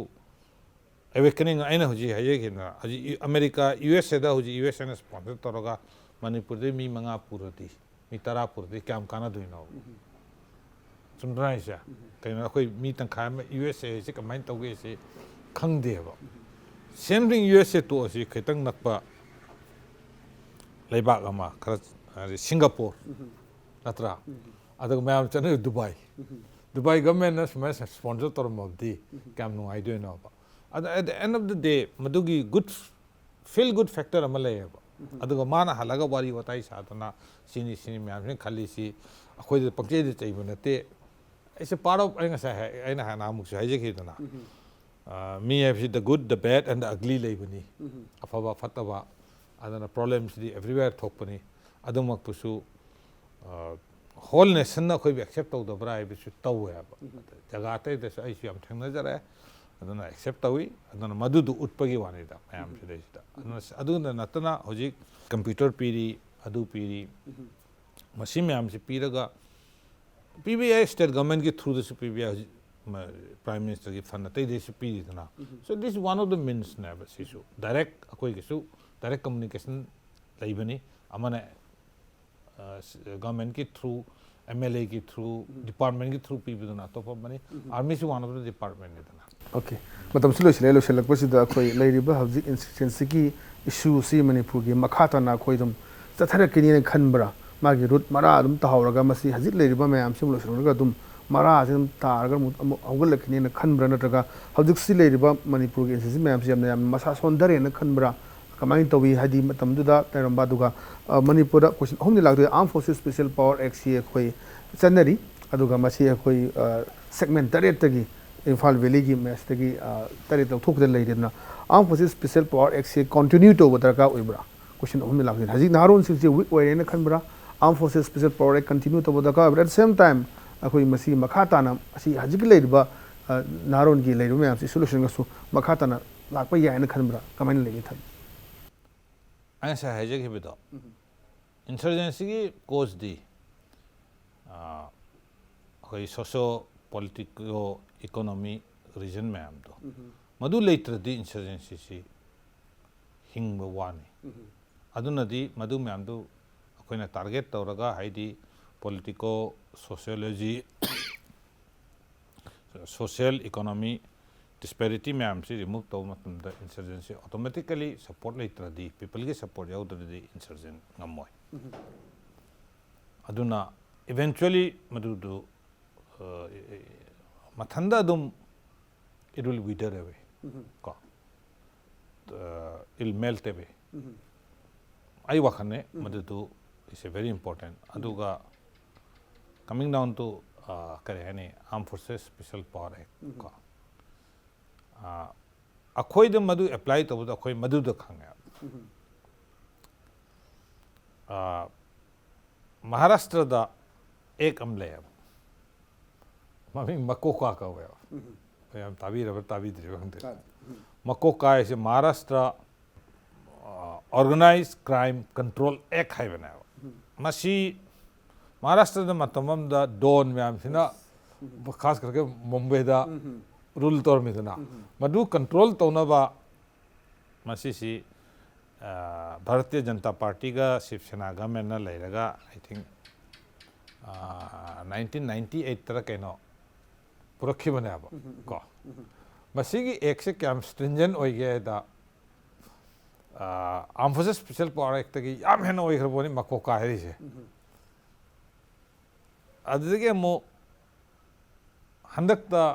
awakening aina hoji hajeki na haji America USA da hoji USA na sponsor toroga Manipur de mi manga purati mi tara purati kam kana duino sumraisa kaina koi mi tang kha USA se kamain tawge se khangde ba same thing USA to si khaitang nakpa leibak ama khara Singapore natra adag mayam chane Dubai government na sponsor tormobdi kam no I do know at the end of the day madugi good feel good factor amale aduga mana halaga wari watai satana sini mayam ne khali si akhoi de pakje de chai banate it's a part of aina sa hai aina hana muk sai je khidana me have the good the bad and the ugly lebani afaba fataba adana problems di everywhere thokpani adumak pusu whole nation na koi accept to the bra bisu taw ya jaga te de sai siam thangna jara adana accept tawi adana madudu utpagi wani da mayam sidai aduna natana hoji computer piri adu piri machine mayam se piraga PBI state government ke through the PBI prime minister ki fund tai de se piri dana so this is one of the means na sisu direct akoi kisu direct communication laibani amana government ki through MLA ki through department ki through people dana top money army is one of the department dana okay matam silo silo pasida khoi leiriba hawji insurgency ki issue si Manipur gi makhata na khoi dum chathara kini ne khanbra magi root mara dum tahawraga masi hajit leiriba mayam sim lo sirga dum mara sim targa awgal kini ne khanbra natraga hawji si leiriba Manipur gi insurgency mayam sim yam masa sondare ne khanbra kamain tawi hadi matam duda teramba duga Manipur da question homni lagde armed forces special power act si khoi chanari aduga masi khoi segment target tagi Imphal Valley ki mes tagi target thok de leidena armed forces special power act si continue to batarka oibra question homni lagde haji naron si week oire ne khanbra armed forces special power act continue to batarka at the same time khoi masi makhata na asi haji ki leiba naron ki leiru me am si solution ga su makhata na lakpa ya ne khanbra kamain legi tham ऐसा है जगह बताओ insurgency की कोज दी कोई socio political economy reason ma'am तो मधु लेत्रदी insurgency सी हिंग बवानी अदुनदी मधु ma'am तो कोई ना target तौरगा हाइडी political sociology social economy disparity ma'am से remove तो मतलब द insurgency automatically support लेत्रदी people के support याउ दरदी insurgent नमोय अदुना eventually मधु दो mathanda dum it will wither away ko it will melt away ai wakhane madu is a very important aduga coming down to kare hani armed forces special power act ko akhoi de madu apply to the akhoi madu da khanga maharashtra da ek amle मम्मी मकोका का हुआ है हम ताबीर दिए मकोका ऐसे Maharashtra organised crime control act है बनाया मसी महाराष्ट्र द मतमम द डॉन में हम सिना खास करके मुंबई दा रूल तौर में ना मधु कंट्रोल तो ना बा मसी सी भारतीय जनता पार्टी का शिवसेना गवर्नमेंट ना लेगा आई थिंक 1998 तरह के नो पुरखी बने अब को मसीगी एक से क्या स्ट्रिंजेंट हो गया है दा arm forces special power act की याम है ना वो एक बोनी मको का है इसे अदरके मो हंदक दा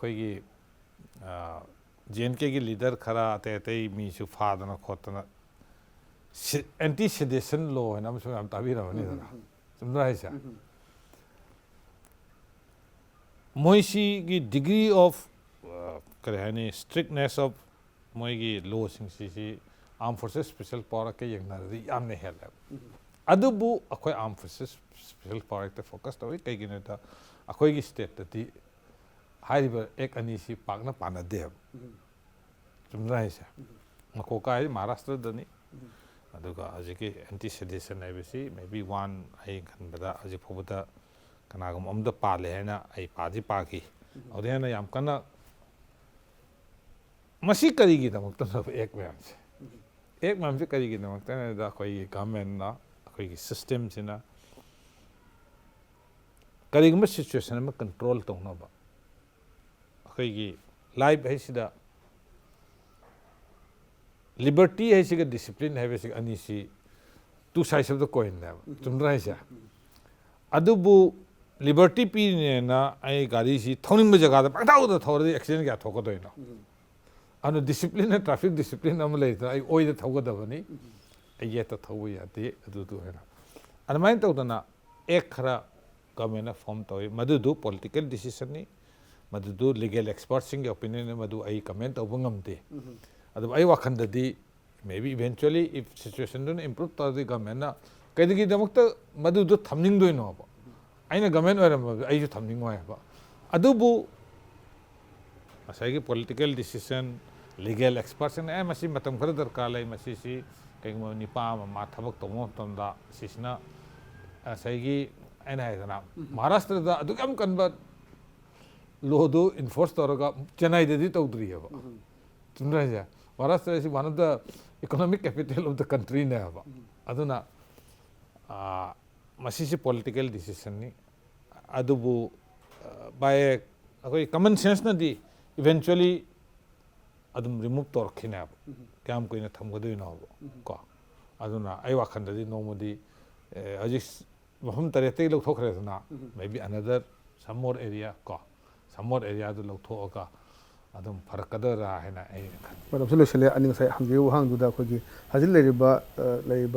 कोई की जेएनके की लीडर खरा आते मीशु फादना खोतना एंटी सेडेशन लॉ है ना मुझे हम ताबीर बनी था समझ रहा है क्या मोइसी की डिग्री ऑफ करे है नहीं स्ट्रिक्टनेस ऑफ मोइ की लॉ सिंसी आर्म फोर्सेस स्पेशल पावर के यंग नरदी याम ने हेल्प अदुबु अखोई आर्म फोर्सेस स्पेशल पावर के फोकस तो कई की नेता अखोई की स्टेट तती हाई एक अनीसी पागना पाना दे समझ रहा है क्या मकोका है महाराष्ट्र दनी अदुगा अजिके एंटी सेडेशन है बेसी मे बी वन आई खनबदा अजि फोबदा कनागम अमद पाले है ना आई पाजी पाकी और है ना याम कना मसी करीगी दमक सब एक मैम से करीगी दमक दा कोई गवर्नमेंट ना कोई सिस्टम से ना करीगम सिचुएशन में कंट्रोल तो ना बा कोई लाइफ है सिदा लिबर्टी है सिगा डिसिप्लिन है बेसिक अनीसी two sides of the coin है तुम रहा है अदुबु लिबर्टी पी ने ना आई गाड़ी सी थोनिंग में जगह पकड़ा उधर थोड़ा एक्सीडेंट क्या ठोको तो इनो अनु डिसिप्लिन है ट्रैफिक डिसिप्लिन हम ले तो आई ओई द ठोको दबा नहीं ये तो ठोको याते अदु है ना अनमाइन तो ना एक खरा गवर्नमेंट ने फॉर्म तो मधुदु पॉलिटिकल डिसीजन नहीं मधुदु लीगल एक्सपर्ट सिंह ओपिनियन ने मधु आई कमेंट तो बंगमते अदब आई वाखंददी may be eventually if situation don't improve तो द गवर्नमेंट ना कईदगी दमक मधुदु थमनिंग दोइनो अब आइना गवर्नमेंट ओरम आइजु थमनिंग वाय अब अदुबु असाइगी पॉलिटिकल डिसीजन लीगल एक्सपर्ट्स ने मसी मतम खर दरकार लै मसी सी कईगम निपा मा थबक तोमो तमदा सिसना असाइगी आइना हैदना महाराष्ट्र दा अदुगम कनबा लोदो इन्फोर्स तोरगा चेन्नई ददी तौद्री है सुन रहे हैं Maharashtra is one of the economic capital of the country ने अब अदुना मसीसी पॉलिटिकल डिसीजन नहीं अदुबु बाय कोई कॉमन सेंस ना दी इवेंचुअली अदुम रिमूव तो रखे ने अब क्या हम कोई ने थम गदो ना हो को अदुना आई वाखन ददी नोमदी अजिस हम तरहते लोग ठोक रहे थे ना may be another some more area को सम मोर एरिया तो लोग ठोका अदम फरकदरा है ना ए मतलब सोल्यूशन अनिंग से हम जो हांग दुदा खोगी हजिल लेरिबा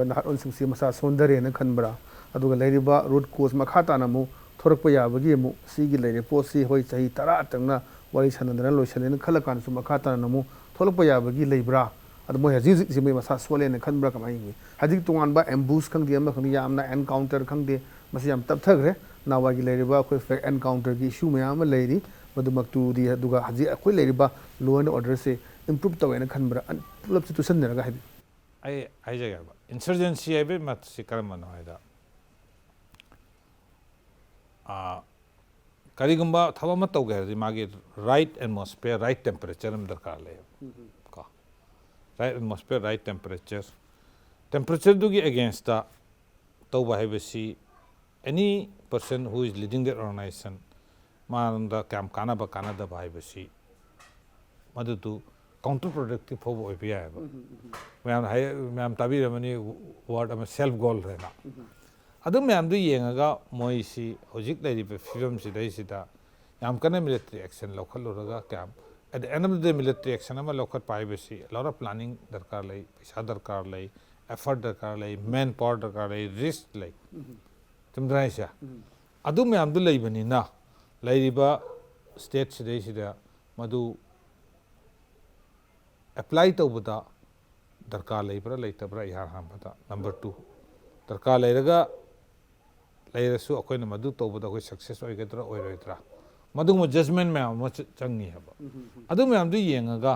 नहार ओन सिंसी मसा सोंदरे न खनबरा अदुगा लेरिबा रूट कोस मखा तानमु थोरक याबगी मु सिगी लेरे पोसी होई सही तरा तंगना वारी सनंदना लोइसने खलकान सु मखा तानमु थोरक याबगी लेब्रा अद मोय हजिल जिमे मसा सोले न खनबरा कमाई हजिल तोंगानबा एम्बूस खंगदे अम खंगदे यामना एनकाउंटर खंगदे मसी याम तबथगरे नावागी लेरिबा कोई फेक एनकाउंटर की इशू मयाम लेरी मधुमक्तुदी दुगा हजी अखोई लेरिबा लॉ एंड ऑर्डर से इंप्रूव तवेन खनबरा पुलप सिचुएशन नरगा है आई जगह इंसर्जेंसी है बे मत से कर्म न होयदा ꯀꯔꯤꯒꯨꯝꯕ ꯊꯕꯛ ꯑꯃ ꯇꯧꯒꯦ ꯍꯥꯏꯔꯗꯤ ꯃꯥꯒꯤ ꯔꯥꯏꯠ ꯑꯦꯠꯃꯣꯁꯐꯤꯌꯔ ꯔꯥꯏꯠ ꯇꯦꯝꯄꯔꯦꯆꯔ ꯑꯃ ꯗꯔꯀꯥꯔ ꯂꯩꯌꯦꯕ ꯀꯣ ꯔꯥꯏꯠ ꯑꯦꯠꯃꯣꯁꯐꯤꯌꯔ ꯔꯥꯏꯠ ꯇꯦꯝꯄꯔꯦꯆꯔ ꯇꯦꯝꯄꯔꯦꯆꯔꯗꯨꯒꯤ ꯑꯦꯒꯦꯟꯁꯇ ꯇꯧꯕ ꯍꯥꯏꯕꯁꯤ ꯑꯦꯅꯤ ꯄꯔꯁꯟ ꯍꯨ ꯏꯁ ꯂꯤꯗꯤꯡ ꯗꯦꯠ ꯑꯣꯔꯒꯅꯥꯏꯖꯦꯁꯟ ꯃꯥꯉꯣꯟꯗ ꯀꯌꯥꯝ ꯀꯥꯟꯅꯕ ꯀꯥꯟꯅꯗꯕ ꯍꯥꯏꯕꯁꯤ ꯃꯗꯨꯗꯨ ꯀꯥꯎꯟꯇꯔ ꯄ꯭ꯔꯗꯛꯇꯤꯚ ꯐꯥꯎꯕ ꯑꯣꯏꯕ ꯌꯥꯏꯑꯕ ꯃꯌꯥꯝ ꯇꯥꯕꯤꯔꯝꯃꯅꯤ ꯋꯥꯔꯗ ꯑꯃ ꯁꯦꯜꯐ ꯒꯣꯜ ꯍꯥꯏꯅ ꯑꯗꯨ ꯃꯌꯥꯝꯗꯨ ꯌꯦꯡꯉꯒ ꯃꯣꯏꯁꯤ ꯍꯧꯖꯤꯛ ꯂꯩꯔꯤꯕ ꯐꯤꯕꯝꯁꯤꯗꯩꯁꯤꯗ ꯌꯥꯝ ꯀꯟꯅ ꯃꯤꯂꯤꯇꯔꯤ ꯑꯦꯛꯁꯟ ꯂꯧꯈꯠꯂꯨꯔꯒ ꯀꯌꯥꯝ at the end of the day military action ꯑꯃ ꯂꯧꯈꯠꯄ ꯍꯥꯏꯕꯁꯤ ꯂꯣꯠ ꯑꯣꯐ ꯄ꯭ꯂꯥꯅꯤꯡ ꯗꯔꯀꯥꯔ ꯂꯩ ꯄꯩꯁꯥ ꯗꯔꯀꯥꯔ ꯂꯩ ꯑꯦꯐꯔꯠ ꯗꯔꯀꯥꯔ ꯂꯩ ꯃꯦꯟ ꯄꯥꯋꯔ ꯗꯔꯀꯥꯔ ꯂꯩ ꯔꯤꯁꯛ ꯂꯩ ꯆꯨꯝꯗ꯭ꯔꯥ ꯍꯥꯏꯁꯦ ꯑꯗꯨ ꯃꯌꯥꯝꯗꯨ ꯂꯩꯕꯅꯤꯅ ꯂꯩꯔꯤꯕ ꯁ꯭ꯇꯦꯠ ꯁꯤꯗꯩꯁꯤꯗ ꯃꯗꯨ ꯑꯦꯄ꯭ꯂꯥꯏ ꯇꯧꯕꯗ ꯗꯔꯀꯥꯔ ꯂꯩꯕ꯭ꯔꯥ ꯂꯩꯇꯕ꯭ꯔꯥ ꯏꯍꯥꯟ ꯍꯥꯟꯕꯗ ꯅꯝꯕꯔ 2 ꯗꯔꯀꯥꯔ ꯂꯩꯔꯁꯨ ꯑꯩꯈꯣꯏꯅ ꯃꯗꯨ ꯇꯧꯕꯗ ꯑꯩꯈꯣꯏ ꯁꯛꯁꯦꯁ ꯑꯣꯏꯒꯗ꯭ꯔꯥ ꯑꯣꯏꯔꯣꯏꯗ꯭ꯔꯥ ꯃꯗꯨꯒꯨꯝꯕ ꯖꯖꯃꯦꯟ ꯃꯌꯥꯝ ꯑꯃ ꯆꯪꯉꯤ ꯍꯥꯏꯕ ꯑꯗꯨ ꯃꯌꯥꯝꯗꯨ ꯌꯦꯡꯉꯒ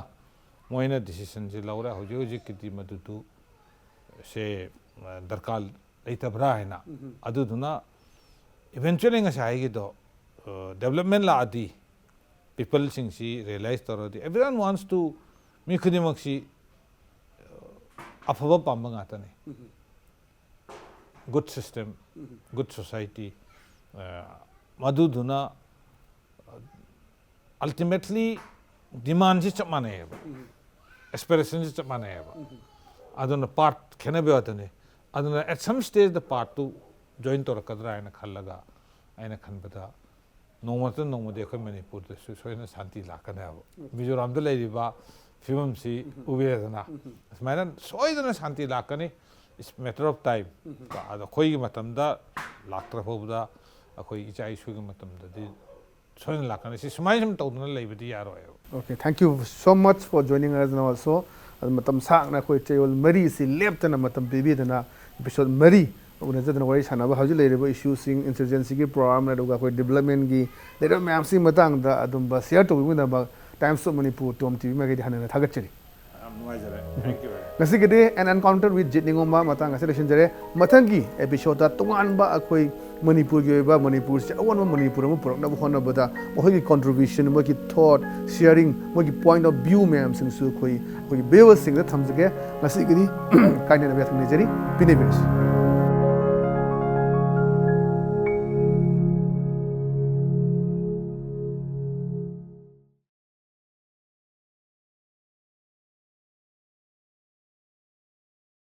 ꯃꯣꯏꯅ ꯗꯤꯁꯤꯖꯟꯁꯤ ꯂꯧꯔꯦ ꯍꯧꯖꯤꯛ ꯍꯧꯖꯤꯛꯀꯤꯗꯤ ꯃꯗꯨꯗꯨ ꯁꯦ ꯗꯔꯀꯥꯔ ꯂꯩꯇꯕ꯭ꯔꯥ ꯍꯥꯏꯅ ꯑꯗꯨꯗꯨꯅ ꯏꯚꯦꯟꯆꯨꯋꯦꯂꯤ ꯉꯁꯥꯏ ꯍꯥꯏꯒꯤꯗꯣ ꯗꯦꯕꯂꯞꯃꯦꯟ ꯂꯥꯛꯑꯗꯤ ꯄꯤꯄꯜꯁꯤꯡꯁꯤ ꯔꯤꯌꯦꯂꯥꯏꯁ ꯇꯧꯔꯗꯤ ꯑꯦꯚ꯭ꯔꯤꯋꯥꯟ ꯋꯥꯟꯁ ꯇꯨ ꯃꯤ ꯈꯨꯗꯤꯡꯃꯛꯁꯤ ꯑꯐꯕ ꯄꯥꯝꯕ ꯉꯥꯛꯇꯅꯤ ꯒꯨꯗ ꯁꯤꯁꯇꯦꯝ ꯒꯨꯗ ꯁꯣꯁꯥꯏꯇꯤ ꯃꯗꯨꯗꯨꯅ ꯑꯜꯇꯤꯃꯦꯠꯂꯤ ꯗꯤꯃꯥꯟꯁꯤ ꯆꯞ ꯃꯥꯟꯅꯩꯑꯕ ꯑꯦꯁꯄꯤꯔꯦꯁꯟꯁꯤ ꯆꯞ ꯃꯥꯟꯅꯩꯑꯕ ꯑꯗꯨꯅ ꯄꯥꯔꯠ ꯈꯦꯠꯅꯕ ꯋꯥꯇꯅꯤ ꯑꯗꯨꯅ ꯑꯦꯠ ꯁꯝ ꯁ꯭ꯇꯦꯖꯗ ꯄꯥꯔꯠꯇꯨ ꯖꯣꯏꯟ ꯇꯧꯔꯛꯀꯗ꯭ꯔꯥ ꯍꯥꯏꯅ ꯈꯜꯂꯒ ꯑꯩꯅ ꯈꯟꯕꯗ ꯅꯣꯡꯃꯗꯤ ꯑꯩꯈꯣꯏ ꯃꯅꯤꯄꯨꯔꯗꯁꯨ ꯁꯣꯏꯗꯅ ꯁꯥꯟꯇꯤ ꯂꯥꯛꯀꯅꯦꯕ ꯃꯤꯖꯣꯔꯥꯝꯗ ꯂꯩꯔꯤꯕ ꯐꯤꯕꯝꯁꯤ ꯎꯕꯤꯔꯦꯗꯅ ꯁꯨꯃꯥꯏꯅ ꯁꯣꯏꯗꯅ ꯁꯥꯟꯇꯤ ꯂꯥꯛꯀꯅꯤ ꯏꯠꯁ ꯃꯦꯇꯔ ꯑꯣꯐ ꯇꯥꯏꯝ ꯑꯗꯣ ꯑꯩꯈꯣꯏꯒꯤ ꯃꯇꯝꯗ ꯂꯥꯛꯇ꯭ꯔ ꯐꯥꯎꯕꯗ ꯑꯩꯈꯣꯏ ꯏꯆꯥ ꯏꯁꯨꯒꯤ ꯃꯇꯝꯗꯗꯤ ꯁꯣꯏꯗꯅ ꯂꯥꯛꯀꯅꯤ ꯁꯤ ꯁꯨꯃꯥꯏꯅ ꯁꯨꯝ ꯇꯧꯗꯨꯅ ꯂꯩꯕꯗꯤ ꯌꯥꯔꯣꯏꯕ Okay, thank you so much for joining us and also matam sakna khoi chayol mari si leptana matam pibidana episode mari unajadana wari sanaba hauji leireba issue sing insurgency gi program na duga khoi development gi leira mayam si matang da adumba share to wina ba times of manipur TOMTV ma gi hanana thagachiri Thank you. ngasi gede an encounter with Jit Ningomba matang ase lesson jare mathangi episode ta tungan ba akhoi manipur gi ba manipur se awan manipur mu purak na hona bada mohoi gi contribution mo gi thought sharing mo gi point of view ma'am sing su khoi bewa sing da thamjage ngasi gede kaina na ba thang jari pinebes